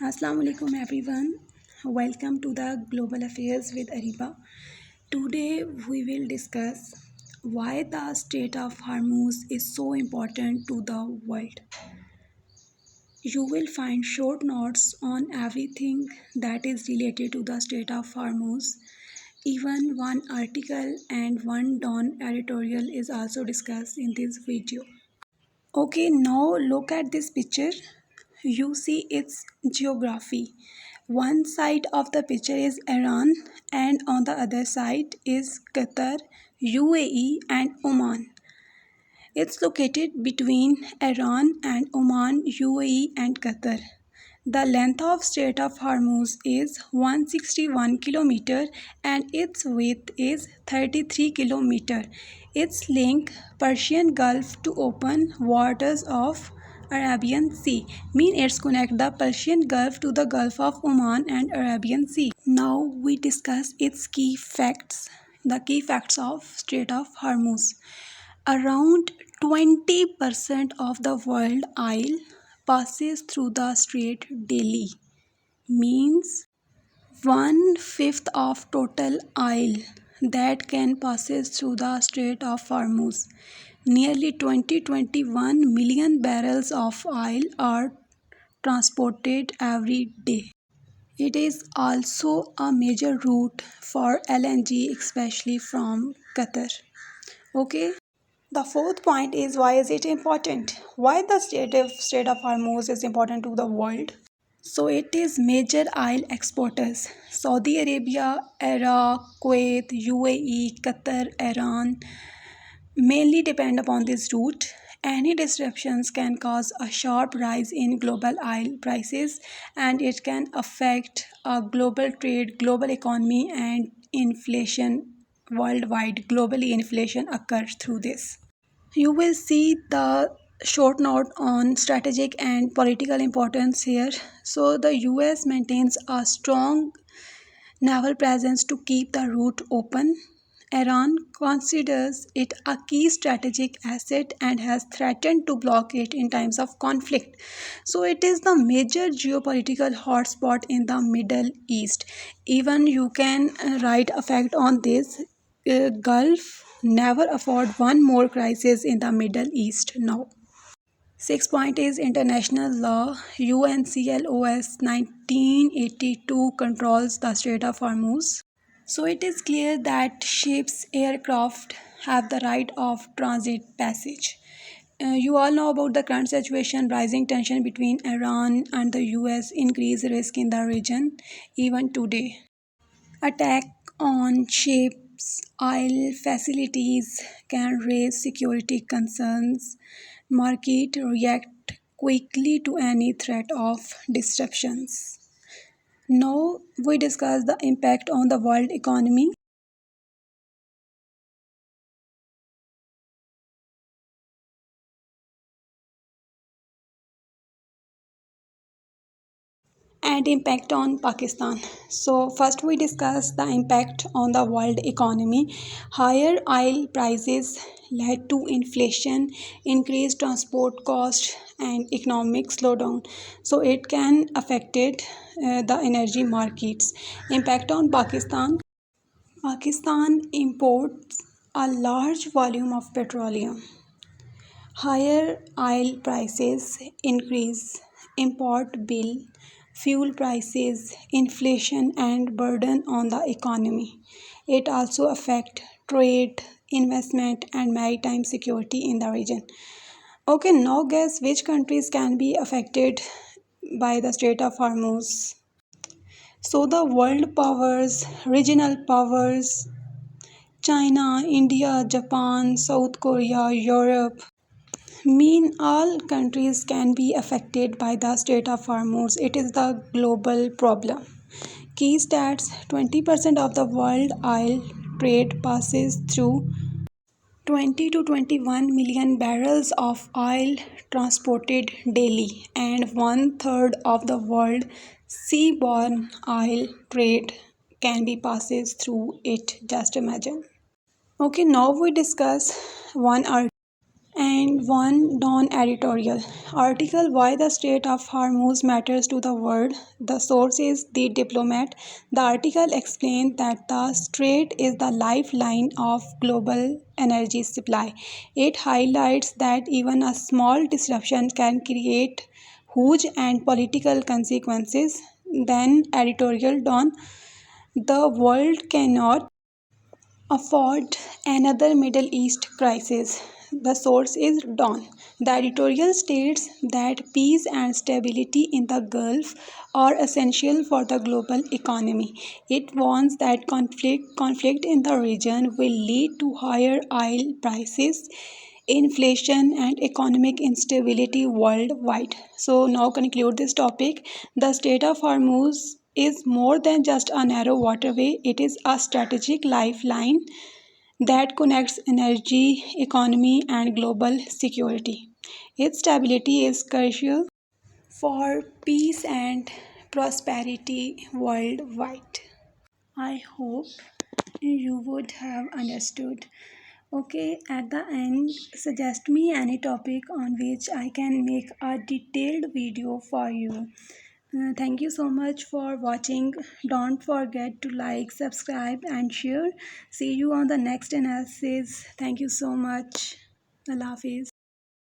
Assalamu alaikum everyone. Welcome to the Global Affairs with Ariba. Today we will discuss why the Strait of Hormuz is so important to the world. You will find short notes on everything that is related to the Strait of Hormuz. Even one article and one Dawn editorial is also discussed in this video. Okay, now look at this picture. You see its geography. One side of the picture is Iran, and on the other side is Qatar, UAE, and Oman. It's located between Iran and Oman, UAE, and Qatar. The length of Strait of Hormuz is 161 km and its width is 33 km. Its link Persian Gulf to open waters of Arabian Sea mean it's connect the Persian Gulf to the Gulf of Oman and Arabian Sea. Now we discuss its key facts. The key facts of Strait of Hormuz. Around 20% of the world oil passes through the strait daily, means one fifth of total oil that can passes through the Strait of Hormuz. Nearly 21 million barrels of oil are transported every day. It is also a major route for LNG, especially from Qatar. Okay. The fourth point is why is it important? Why the Strait of Hormuz is important to the world? So it is major oil exporters. Saudi Arabia, Iraq, Kuwait, UAE, Qatar, Iran mainly depend upon this route. Any disruptions can cause a sharp rise in global oil prices and it can affect global trade, global economy and inflation worldwide. Globally inflation occurs through this. You will see the short note on strategic and political importance here. So, the US maintains a strong naval presence to keep the route open. Iran considers it a key strategic asset and has threatened to block it in times of conflict. So, it is the major geopolitical hotspot in the Middle East. Even you can write a fact on this. Gulf never afford one more crisis in the Middle East now. Sixth point is international law. UNCLOS 1982 controls the Strait of Hormuz. So it is clear that ships, aircraft have the right of transit passage. You all know about the current situation, rising tension between Iran and the US, increased risk in the region even today. Attack on ships, oil facilities can raise security concerns. Market react quickly to any threat of disruptions. Now we discuss the impact on the world economy. And impact on Pakistan. So first we discuss the impact on the world economy. Higher oil prices led to inflation, increased transport cost and economic slowdown. So it can affected the energy markets. Impact on Pakistan. Pakistan imports a large volume of petroleum. Higher oil prices increase import bill, fuel prices, inflation and burden on the economy. It also affects trade, investment and maritime security in the region. Okay, now guess which countries can be affected by the Strait of Hormuz. So the world powers, regional powers, China, India, Japan, South Korea, Europe, mean all countries can be affected by the Strait of Hormuz. It is the global problem. Key stats: 20% of the world oil trade passes through 20 to 21 million barrels of oil transported daily, and one third of the world seaborne oil trade can be passes through it. Just imagine. Okay, now we discuss one article. And one non-editorial article, why the Strait of Hormuz matters to the world. The source is The Diplomat. The article explains that the strait is the lifeline of global energy supply. It highlights that even a small disruption can create huge and political consequences. Then editorial Don, the world cannot afford another Middle East crisis. The source is Dawn. The editorial states that peace and stability in the Gulf are essential for the global economy. It warns that conflict in the region will lead to higher oil prices, inflation, and economic instability worldwide. So, now conclude this topic. The Strait of Hormuz is more than just a narrow waterway, it is a strategic lifeline that connects energy, economy, and global security. Its stability is crucial for peace and prosperity worldwide. I hope you would have understood. Okay, at the end, suggest me any topic on which I can make a detailed video for you. Thank you so much for watching. Don't forget to like, subscribe, and share. See you on the next analysis. Thank you so much. Allah Hafiz.